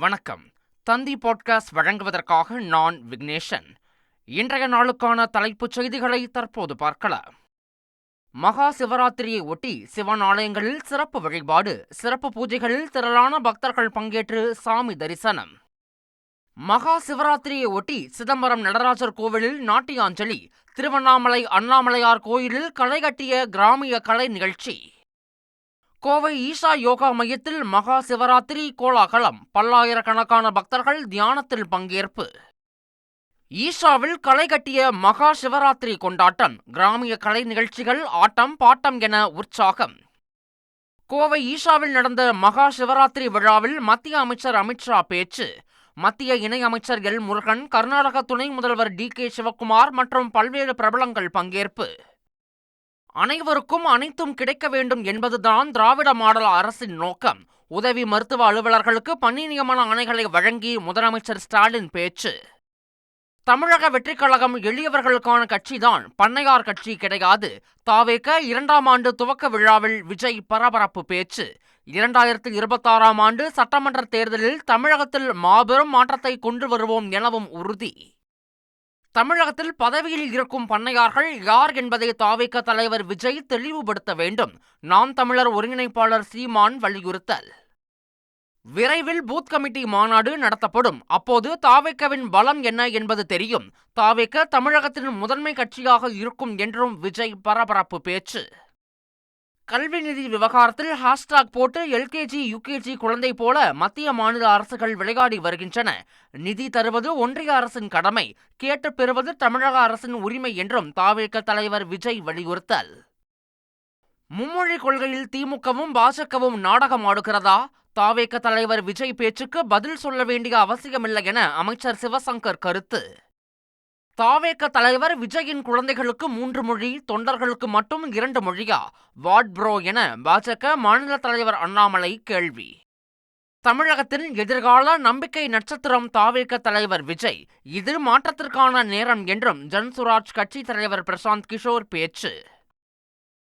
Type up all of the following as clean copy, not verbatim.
வணக்கம். தந்தி பாட்காஸ்ட் வழங்குவதற்காக நான் விக்னேஷன். இன்றைய நாளுக்கான தலைப்புச் செய்திகளை தற்போது பார்க்கலாம். மகா சிவராத்திரியை ஒட்டி சிவன் ஆலயங்களில் சிறப்பு வழிபாடு, சிறப்பு பூஜைகளில் திரளான பக்தர்கள் பங்கேற்று சாமி தரிசனம். மகா சிவராத்திரியை ஒட்டி சிதம்பரம் நடராஜர் கோவிலில் நாட்டியாஞ்சலி, திருவண்ணாமலை அண்ணாமலையார் கோயிலில் களைகட்டிய கிராமிய கலை நிகழ்ச்சி. கோவை ஈஷா யோகா மையத்தில் மகா சிவராத்திரி கோலாகலம், பல்லாயிரக்கணக்கான பக்தர்கள் தியானத்தில் பங்கேற்பு. ஈஷாவில் களை கட்டிய மகா சிவராத்திரி கொண்டாட்டம், கிராமிய கலை நிகழ்ச்சிகள், ஆட்டம் பாட்டம் என உற்சாகம். கோவை ஈஷாவில் நடந்த மகா சிவராத்திரி விழாவில் மத்திய அமைச்சர் அமித்ஷா பேச்சு, மத்திய இணையமைச்சர் எல் முருகன், கர்நாடக துணை முதல்வர் டி.கே. சிவக்குமார் மற்றும் பல்வேறு பிரபலங்கள் பங்கேற்பு. அனைவருக்கும் அனைத்தும் கிடைக்க வேண்டும் என்பதுதான் திராவிட மாடல் அரசின் நோக்கம். உதவி மருத்துவ அலுவலர்களுக்கு பணி நியமன ஆணைகளை வழங்கி முதலமைச்சர் ஸ்டாலின் பேச்சு. தமிழக வெற்றிக் கழகம் எளியவர்களுக்கான கட்சிதான், பண்ணையார் கட்சி கிடையாது. தாவேக 2ஆம் ஆண்டு துவக்க விழாவில் விஜய் பரபரப்பு பேச்சு. 2026ஆம் ஆண்டு சட்டமன்ற தேர்தலில் தமிழகத்தில் மாபெரும் மாற்றத்தை கொண்டு வருவோம் எனவும் உறுதி. தமிழகத்தில் பதவியில் இருக்கும் பண்ணையார்கள் யார் என்பதை தாவேக தலைவர் விஜய் தெளிவுபடுத்த வேண்டும். நாம் தமிழர் ஒருங்கிணைப்பாளர் சீமான் வலியுறுத்தல். விரைவில் பூத் கமிட்டி மாநாடு நடத்தப்படும். அப்போது தாவேகவின் பலம் என்ன என்பது தெரியும். தாவேக தமிழகத்தின் முதன்மை கட்சியாக இருக்கும் என்றும் விஜய் பரபரப்பு பேச்சு. கல்வி நிதி விவகாரத்தில் ஹேஷ்டாக் போட்டு எல்கேஜி யுகேஜி குழந்தை போல மத்திய மாநில அரசுகள் விளையாடி வருகின்றன. நிதி தருவது ஒன்றிய அரசின் கடமை, கேட்டு பெறுவது தமிழக அரசின் உரிமை என்றும் தாவேக தலைவர் விஜய் வலியுறுத்தல். மும்மொழி கொள்கையில் திமுகவும் பாஜகவும் நாடகம் ஆடுகிறதா? தாவேக தலைவர் விஜய் பேச்சுக்கு பதில் சொல்ல வேண்டிய அவசியமில்லை என அமைச்சர் சிவசங்கர் கருத்து. தாவேக தலைவர் விஜயின் குழந்தைகளுக்கு 3 மொழி, தொண்டர்களுக்கு மட்டும் 2 மொழியா? வாட் ப்ரோ என பாஜக மாநில தலைவர் அண்ணாமலை கேள்வி. தமிழகத்தின் எதிர்கால நம்பிக்கை நட்சத்திரம் தாவேக தலைவர் விஜய். இது மாற்றத்திற்கான நேரம் என்றும் ஜன்சுராஜ் கட்சி தலைவர் பிரசாந்த் கிஷோர் பேச்சு.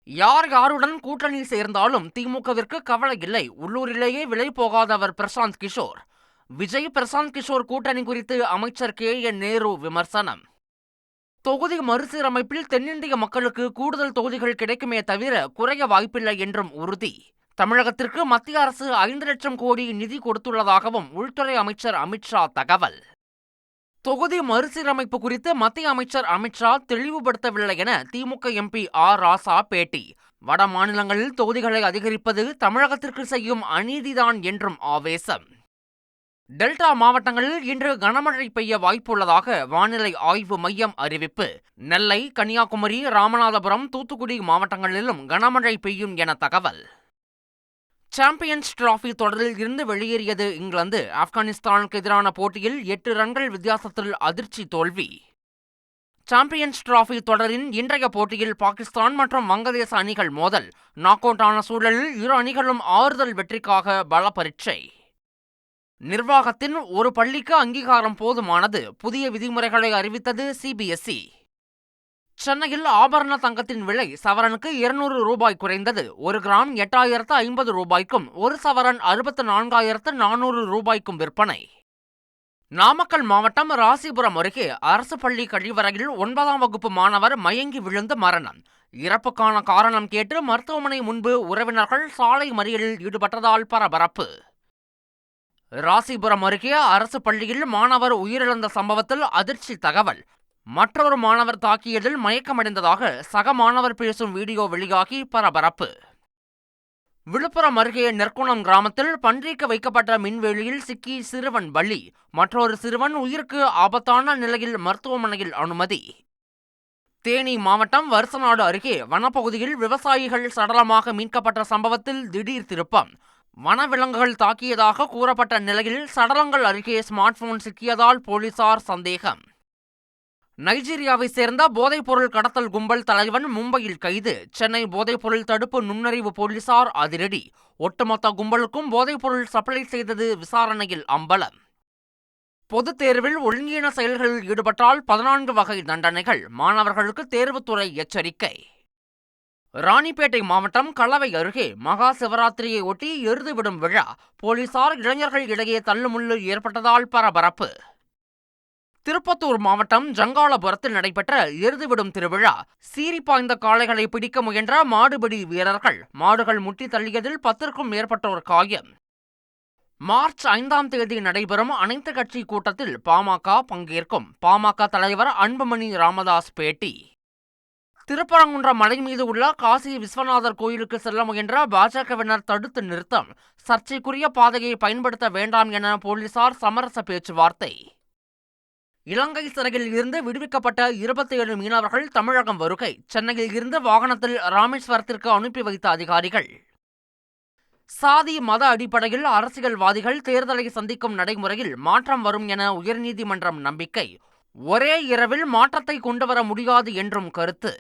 யார் யாருடன் கூட்டணி சேர்ந்தாலும் திமுகவிற்கு கவலை இல்லை, உள்ளூரிலேயே விலை போகாதவர் பிரசாந்த் கிஷோர். விஜய் பிரசாந்த் கிஷோர் கூட்டணி குறித்து அமைச்சர் கே.என். நேரு விமர்சனம். தொகுதி மறுசீரமைப்பில் தென்னிந்திய மக்களுக்கு கூடுதல் தொகுதிகள் கிடைக்குமே தவிர குறைய வாய்ப்பில்லை என்றும் உறுதி. தமிழகத்திற்கு மத்திய அரசு 5 லட்சம் கோடி நிதி கொடுத்துள்ளதாகவும் உள்துறை அமைச்சர் அமித்ஷா தகவல். தொகுதி மறுசீரமைப்பு குறித்து மத்திய அமைச்சர் அமித்ஷா தெளிவுபடுத்தவில்லை என திமுக எம்பி ஆர். ராசா பேட்டி. வட மாநிலங்களில் தொகுதிகளை அதிகரிப்பது தமிழகத்திற்கு செய்யும் அநீதிதான் என்றும் ஆவேசம். டெல்டா மாவட்டங்களில் இன்று கனமழை பெய்ய வாய்ப்புள்ளதாக வானிலை ஆய்வு மையம் அறிவிப்பு. நெல்லை, கன்னியாகுமரி, ராமநாதபுரம், தூத்துக்குடி மாவட்டங்களிலும் கனமழை பெய்யும் என தகவல். சாம்பியன்ஸ் டிராபி தொடரில் இருந்து வெளியேறியது இங்கிலாந்து. ஆப்கானிஸ்தானுக்கு எதிரான போட்டியில் 8 ரன்கள் வித்தியாசத்தில் அதிர்ச்சி தோல்வி. சாம்பியன்ஸ் டிராபி தொடரின் இன்றைய போட்டியில் பாகிஸ்தான் மற்றும் வங்கதேச அணிகள் மோதல். நாக் அவுட் ஆன சூழலில் இரு அணிகளும் ஆறுதல் வெற்றிக்காக பல பரீட்சை. நிர்வாகத்தின் ஒரு பள்ளிக்கு அங்கீகாரம் போதுமானது, புதிய விதிமுறைகளை அறிவித்தது சிபிஎஸ்இ. சென்னையில் ஆபரண தங்கத்தின் விலை சவரனுக்கு 200 ரூபாய் குறைந்தது. 1 கிராம் 8050 ரூபாய்க்கும் 1 சவரன் 64,400 ரூபாய்க்கும் விற்பனை. நாமக்கல் மாவட்டம் ராசிபுரம் அருகே அரசு பள்ளி கழிவறையில் 9ஆம் வகுப்பு மாணவர் மயங்கி விழுந்து மரணம். இறப்புக்கான காரணம் கேட்டு மருத்துவமனை முன்பு உறவினர்கள் சாலை மறியலில் ஈடுபட்டதால் பரபரப்பு. ராசிபுரம் அருகே அரசு பள்ளியில் மாணவர் உயிரிழந்த சம்பவத்தில் அதிர்ச்சி தகவல். மற்றொரு மாணவர் தாக்கியதில் மயக்கமடைந்ததாக சக மாணவர் பேசும் வீடியோ வெளியாகி பரபரப்பு. விழுப்புரம் அருகே நெற்குணம் கிராமத்தில் பன்றிக்கு வைக்கப்பட்ட மின்வேலியில் சிக்கி சிறுவன் பலி. மற்றொரு சிறுவன் உயிருக்கு ஆபத்தான நிலையில் மருத்துவமனையில் அனுமதி. தேனி மாவட்டம் வருசநாடு அருகே வனப்பகுதியில் விவசாயிகள் சடலமாக மீட்கப்பட்ட சம்பவத்தில் திடீர் திருப்பம். வனவிலங்குகள் தாக்கியதாக கூறப்பட்ட நிலையில் சடலங்கள் அருகே ஸ்மார்ட் போன் சிக்கியதால் போலீசார் சந்தேகம். நைஜீரியாவை சேர்ந்த போதைப்பொருள் கடத்தல் கும்பல் தலைவன் மும்பையில் கைது. சென்னை போதைப்பொருள் தடுப்பு நுண்ணறிவு போலீசார் அதிரடி. ஒட்டுமொத்த கும்பலுக்கும் போதைப்பொருள் சப்ளை செய்தது விசாரணையில் அம்பலம். பொதுத் தேர்வில் ஒழுங்கீன செயல்களில் ஈடுபட்டால் 14 வகை தண்டனைகள். மாணவர்களுக்கு தேர்வுத்துறை எச்சரிக்கை. ராணிப்பேட்டை மாவட்டம் கலவை அருகே மகா சிவராத்திரியை ஒட்டி எருது விடும் விழா, போலீசார் இளைஞர்கள் இடையே தள்ளுமுள்ளு ஏற்பட்டதால் பரபரப்பு. திருப்பத்தூர் மாவட்டம் ஜங்காளபுரத்தில் நடைபெற்ற எருது விடும் திருவிழா, சீறி பாய்ந்த காளைகளை பிடிக்க முயன்ற மாடுபிடி வீரர்கள் மாடுகள் முட்டி தள்ளியதில் 10க்கும் மேற்பட்டோர் காயம். மார்ச் 5ஆம் தேதி நடைபெறும் அனைத்து கட்சி கூட்டத்தில் பாமக பங்கேற்கும், பாமக தலைவர் அன்புமணி ராமதாஸ் பேட்டி. திருப்பரங்குன்றம் மலை மீது உள்ள காசி விஸ்வநாதர் கோயிலுக்கு செல்ல முயன்ற பாஜகவினர் தடுத்து நிறுத்தம், சர்ச்சைக்குரிய பாதையை பயன்படுத்த வேண்டாம் என போலீசார் சமரச பேச்சுவார்த்தை. இலங்கை சிறையில் இருந்து விடுவிக்கப்பட்ட 27 மீனவர்கள் தமிழகம் வருகை, சென்னையில் இருந்து வாகனத்தில் ராமேஸ்வரத்திற்கு அனுப்பி வைத்த அதிகாரிகள். சாதி மத அடிப்படையில் அரசியல்வாதிகள் தேர்தலை சந்திக்கும் நடைமுறையில் மாற்றம் வரும் என உயர்நீதிமன்றம் நம்பிக்கை, ஒரே இரவில் மாற்றத்தை கொண்டுவர முடியாது என்றும் கருத்து.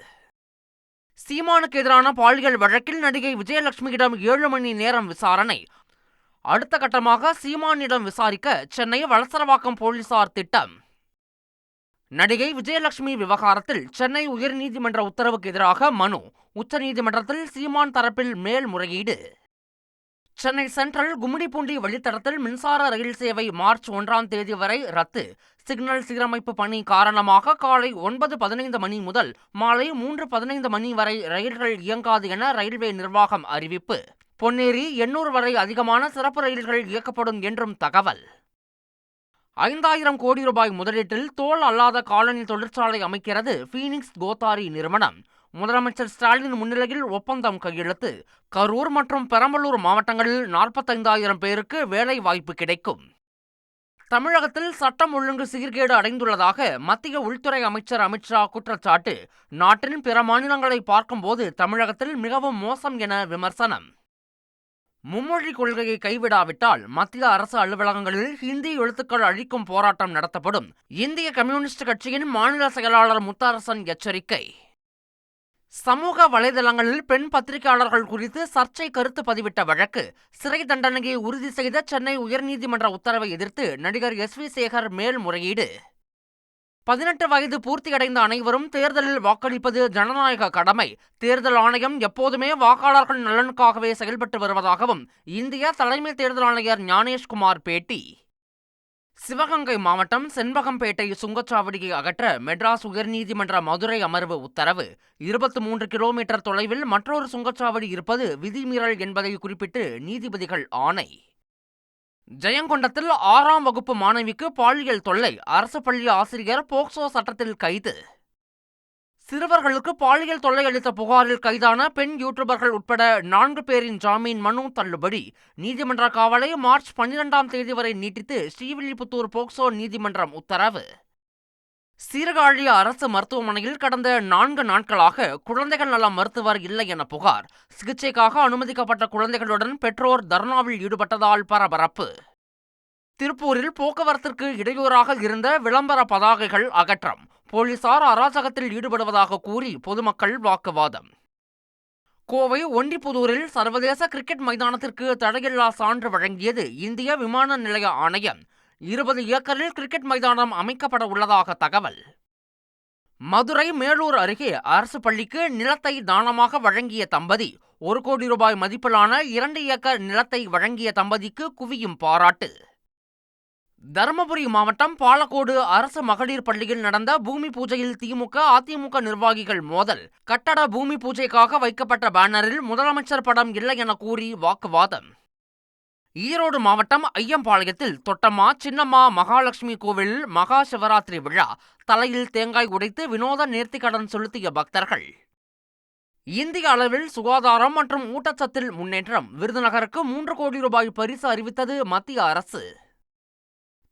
சீமானுக்கு எதிரான பாலியல் வழக்கில் நடிகை விஜயலட்சுமியிடம் 7 மணி நேரம் விசாரணை, அடுத்த கட்டமாக சீமானிடம் விசாரிக்க சென்னை வளசரவாக்கம் போலீசார் திட்டம். நடிகை விஜயலட்சுமி விவகாரத்தில் சென்னை உயர்நீதிமன்ற உத்தரவுக்கு எதிராக மனு, உச்சநீதிமன்றத்தில் சீமான் தரப்பில் மேல்முறையீடு. சென்னை சென்ட்ரல் கும்மிடிப்பூண்டி வழித்தடத்தில் மின்சார ரயில் சேவை மார்ச் 1ஆம் தேதி வரை ரத்து. சிக்னல் சீரமைப்பு பணி காரணமாக காலை 9:15 மணி முதல் மாலை 3:15 மணி வரை ரயில்கள் இயங்காது என ரயில்வே நிர்வாகம் அறிவிப்பு. பொன்னேரி 800 வரை அதிகமான சிறப்பு ரயில்கள் இயக்கப்படும் என்றும் தகவல். 5000 கோடி ரூபாய் முதலீட்டில் தோல் அல்லாத காலனி தொழிற்சாலை அமைக்கிறது பீனிக்ஸ் கோத்தாரி நிறுவனம். முதலமைச்சர் ஸ்டாலின் முன்னிலையில் ஒப்பந்தம் கையெழுத்து. கரூர் மற்றும் பெரம்பலூர் மாவட்டங்களில் 45,000 பேருக்கு வேலை வாய்ப்பு கிடைக்கும். தமிழகத்தில் சட்டம் ஒழுங்கு சீர்கேடு அடைந்துள்ளதாக மத்திய உள்துறை அமைச்சர் அமித்ஷா குற்றச்சாட்டு. நாட்டின் பிற மாநிலங்களை பார்க்கும்போது தமிழகத்தில் மிகவும் மோசம் என விமர்சனம். மும்மொழி கொள்கையை கைவிடாவிட்டால் மத்திய அரசு அலுவலகங்களில் ஹிந்தி எழுத்துக்கள் அழிக்கும் போராட்டம் நடத்தப்படும். இந்திய கம்யூனிஸ்ட் கட்சியின் மாநில செயலாளர் முத்தரசன் எச்சரிக்கை. சமூக வலைதளங்களில் பெண் பத்திரிகையாளர்கள் குறித்து சர்ச்சை கருத்து பதிவிட்ட வழக்கு, சிறை தண்டனையை உறுதி செய்த சென்னை உயர்நீதிமன்ற உத்தரவை எதிர்த்து நடிகர் SV சேகர் மேல்முறையீடு. 18 வயது பூர்த்தியடைந்த அனைவரும் தேர்தலில் வாக்களிப்பது ஜனநாயக கடமை. தேர்தல் ஆணையம் எப்போதுமே வாக்காளர்கள் நலனுக்காகவே செயல்பட்டு வருவதாகவும் இந்திய தலைமை தேர்தல் ஆணையர் ஞானேஷ்குமார் பேட்டி. சிவகங்கை மாவட்டம் செண்பகம்பேட்டை சுங்கச்சாவடியை அகற்ற மெட்ராஸ் உயர்நீதிமன்ற மதுரை அமர்வு உத்தரவு. 23 கிலோமீட்டர் தொலைவில் மற்றொரு சுங்கச்சாவடி இருப்பது விதிமீறல் என்பதை குறிப்பிட்டு நீதிபதிகள் ஆணை. ஜெயங்கொண்டத்தில் 6ஆம் வகுப்பு மாணவிக்கு பாலியல் தொல்லை, அரசு பள்ளி ஆசிரியர் போக்சோ சட்டத்தில் கைது. சிறுவர்களுக்கு பாலியல் தொல்லை அளித்த புகாரில் கைதான பெண் யூடியூபர்கள் உட்பட 4 பேரின் ஜாமீன் மனு தள்ளுபடி. நீதிமன்ற காவலை மார்ச் 12ஆம் தேதி வரை நீட்டித்து ஸ்ரீவில்லிபுத்தூர் போக்சோ நீதிமன்றம் உத்தரவு. சீர்காழி அரசு மருத்துவமனையில் கடந்த 4 நாட்களாக குழந்தைகள் நல மருத்துவர் இல்லை என புகார். சிகிச்சைக்காக அனுமதிக்கப்பட்ட குழந்தைகளுடன் பெற்றோர் தர்ணாவில் ஈடுபட்டதால் பரபரப்பு. திருப்பூரில் போக்குவரத்திற்கு இடையூறாக இருந்த விளம்பர பதாகைகள் அகற்றம். போலீசார் அராஜகத்தில் ஈடுபடுவதாக கூறி பொதுமக்கள் வாக்குவாதம். கோவை ஒண்டிப்புதூரில் சர்வதேச கிரிக்கெட் மைதானத்திற்கு தடையில்லா சான்று வழங்கியது இந்திய விமான நிலைய ஆணையம். 20 ஏக்கரில் கிரிக்கெட் மைதானம் அமைக்கப்பட உள்ளதாக தகவல். மதுரை மேலூர் அருகே அரசு பள்ளிக்கு நிலத்தை தானமாக வழங்கிய தம்பதி, 1 கோடி ரூபாய் மதிப்பிலான 2 ஏக்கர் நிலத்தை வழங்கிய தம்பதிக்கு குவியும் பாராட்டு. தருமபுரி மாவட்டம் பாலக்கோடு அரசு மகளிர் பள்ளியில் நடந்த பூமி பூஜையில் திமுக அதிமுக நிர்வாகிகள் மோதல். கட்டட பூமி பூஜைக்காக வைக்கப்பட்ட பேனரில் முதலமைச்சர் படம் இல்லை என கூறி வாக்குவாதம். ஈரோடு மாவட்டம் ஐயம்பாளையத்தில் தொட்டம்மா சின்னம்மா மகாலட்சுமி கோவிலில் மகா சிவராத்திரி விழா. தலையில் தேங்காய் உடைத்து வினோத நேர்த்திக்கடன் செலுத்திய பக்தர்கள். இந்திய அளவில் சுகாதாரம் மற்றும் ஊட்டச்சத்தில் முன்னேற்றம். விருதுநகருக்கு 3 கோடி ரூபாய் பரிசு அறிவித்தது மத்திய அரசு.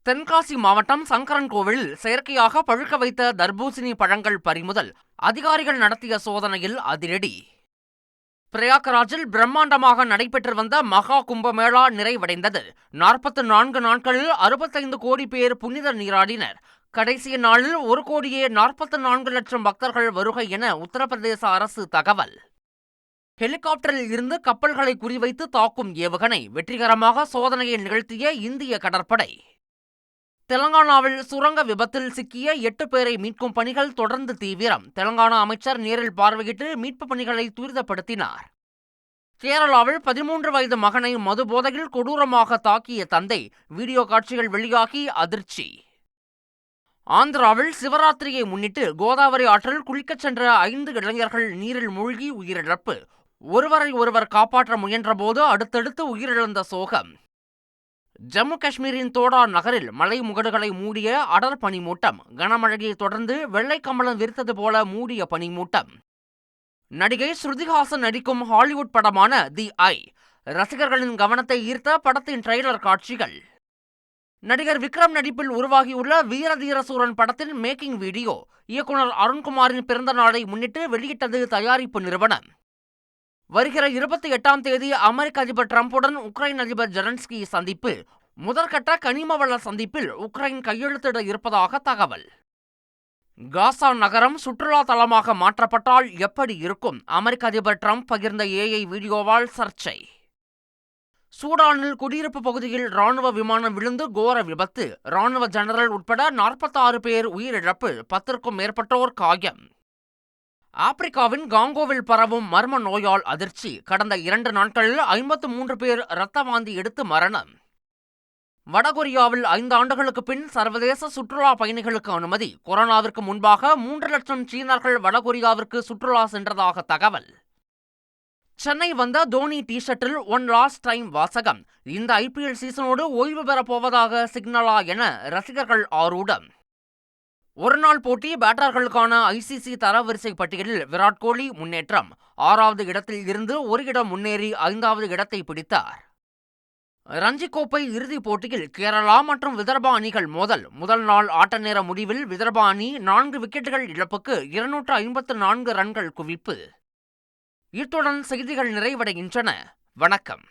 தென்காசி மாவட்டம் சங்கரன் கோவிலில் செயற்கையாக பழுக்க வைத்த தர்பூசணி பழங்கள் பறிமுதல். அதிகாரிகள் நடத்திய சோதனையில் அதிரடி. பிரயாக்ராஜில் பிரம்மாண்டமாக நடைபெற்று வந்த மகா கும்பமேளா நிறைவடைந்தது. 44 நாட்களில் 65 கோடி பேர் புனித நீராடினர். கடைசி நாளில் 1,44 லட்சம் பக்தர்கள் வருகை என உத்தரப்பிரதேச அரசு தகவல். ஹெலிகாப்டரில் இருந்து கப்பல்களை குறிவைத்து தாக்கும் ஏவுகணை வெற்றிகரமாக சோதனையை நிகழ்த்திய இந்திய கடற்படை. தெலங்கானாவில் சுரங்க விபத்தில் சிக்கிய 8 பேரை மீட்கும் பணிகள் தொடர்ந்து தீவிரம். தெலங்கானா அமைச்சர் நேரில் பார்வையிட்டு மீட்பு பணிகளை துரிதப்படுத்தினார். கேரளாவில் 13 வயது மகனை மது போதையில் கொடூரமாக தாக்கிய தந்தை, வீடியோ காட்சிகள் வெளியாகி அதிர்ச்சி. ஆந்திராவில் சிவராத்திரியை முன்னிட்டு கோதாவரி ஆற்றில் குளிக்கச் சென்ற 5 இளைஞர்கள் நீரில் மூழ்கி உயிரிழப்பு. ஒருவரை ஒருவர் காப்பாற்ற முயன்றபோது அடுத்தடுத்து உயிரிழந்த சோகம். ஜம்மு காஷ்மீரின் தோடா நகரில் மலை முகடுகளை மூடிய அடர் பனிமூட்டம். கனமழையை தொடர்ந்து வெள்ளை கமலம் விரித்தது போல மூடிய பனிமூட்டம். நடிகை ஸ்ருதிஹாசன் நடிக்கும் ஹாலிவுட் படமான தி ஐ ரசிகர்களின் கவனத்தை ஈர்த்த படத்தின் ட்ரெய்லர் காட்சிகள். நடிகர் விக்ரம் நடிப்பில் உருவாகியுள்ள வீரதீர சூரன் படத்தின் மேக்கிங் வீடியோ இயக்குனர் அருண்குமாரின் பிறந்த நாளை முன்னிட்டு வெளியிட்டது தயாரிப்பு நிறுவனம். வருகிற 28ஆம் தேதி அமெரிக்க அதிபர் டிரம்புடன் உக்ரைன் அதிபர் ஜெலன்ஸ்கி சந்திப்பு. முதற்கட்ட கனிமவள சந்திப்பில் உக்ரைன் கையெழுத்திட இருப்பதாக தகவல். காசா நகரம் சுற்றுலா தலமாக மாற்றப்பட்டால் எப்படி இருக்கும்? அமெரிக்க அதிபர் டிரம்ப் பகிர்ந்த ஏஐ வீடியோவால் சர்ச்சை. சூடானில் குடியிருப்பு பகுதியில் ராணுவ விமானம் விழுந்து கோர விபத்து. ராணுவ ஜெனரல் உட்பட 46 பேர் உயிரிழப்பு, 10க்கும் மேற்பட்டோர் காயம். ஆப்பிரிக்காவின் காங்கோவில் பரவும் மர்ம நோயால் அதிர்ச்சி. கடந்த 2 நாட்களில் 53 பேர் இரத்த வாந்தி எடுத்து மரணம். வடகொரியாவில் 5 ஆண்டுகளுக்கு பின் சர்வதேச சுற்றுலா பயணிகளுக்கு அனுமதி. கொரோனாவிற்கு முன்பாக 3 லட்சம் சீனர்கள் வடகொரியாவிற்கு சுற்றுலா சென்றதாக தகவல். சென்னை வந்த தோனி டி-ஷர்ட்டில் ஒன் லாஸ்ட் டைம் வாசகம். இந்த ஐபிஎல் சீசனோடு ஓய்வு பெறப்போவதாக சிக்னலா என ரசிகர்கள் ஆரூடம். ஒருநாள் போட்டி பேட்டர்களுக்கான ஐசிசி தரவரிசை பட்டியலில் விராட் கோலி முன்னேற்றம். 6வது இடத்தில் இருந்து ஒரு இடம் முன்னேறி 5வது இடத்தை பிடித்தார். ரஞ்சி கோப்பை இறுதிப் போட்டியில் கேரளா மற்றும் விதர்பா அணிகள் மோதல். முதல் நாள் ஆட்ட நேர முடிவில் விதர்பா அணி 4 விக்கெட்டுகள் இழப்புக்கு 254 ரன்கள் குவிப்பு. இத்துடன் செய்திகள் நிறைவடைகின்றன. வணக்கம்.